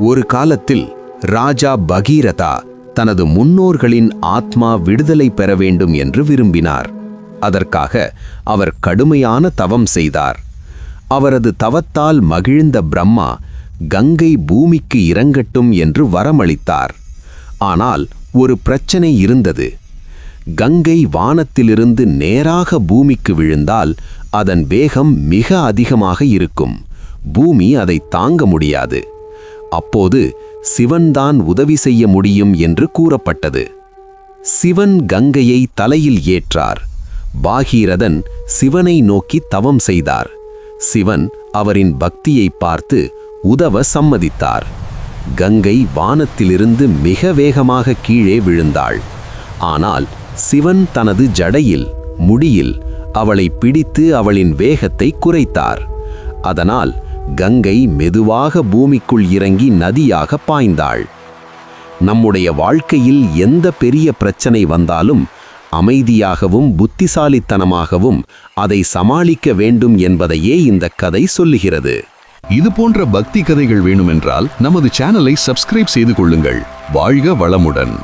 ஒரு காலத்தில் ராஜா பகீரதா தனது முன்னோர்களின் ஆத்மா விடுதலை பெற வேண்டும் என்று விரும்பினார். அதற்காக அவர் கடுமையான தவம் செய்தார். அவரது தவத்தால் மகிழ்ந்த பிரம்மா கங்கை பூமிக்கு இறங்கட்டும் என்று வரமளித்தார். ஆனால் ஒரு பிரச்சனை இருந்தது. கங்கை வானத்திலிருந்து நேராக பூமிக்கு விழுந்தால் அதன் வேகம் மிக அதிகமாக இருக்கும். பூமி அதை தாங்க முடியாது. அப்போது சிவன்தான் உதவி செய்ய முடியும் என்று கூறப்பட்டது. சிவன் கங்கையை தலையில் ஏற்றார். பாகீரதன் சிவனை நோக்கி தவம் செய்தார். சிவன் அவரின் பக்தியை பார்த்து உதவ சம்மதித்தார். கங்கை வானத்திலிருந்து மிக வேகமாக கீழே விழுந்தாள். ஆனால் சிவன் தனது ஜடையில், முடியில் அவளை பிடித்து அவளின் வேகத்தை குறைத்தார். அதனால் கங்கை மெதுவாக பூமிக்குள் இறங்கி நதியாக பாய்ந்தாள். நம்முடைய வாழ்க்கையில் எந்த பெரிய பிரச்சனை வந்தாலும் அமைதியாகவும் புத்திசாலித்தனமாகவும் அதை சமாளிக்க வேண்டும் என்பதையே இந்த கதை சொல்லுகிறது. இது போன்ற பக்தி கதைகள் வேணுமென்றால் நமது சேனலை சப்ஸ்கிரைப் செய்து கொள்ளுங்கள். வாழ்க வளமுடன்.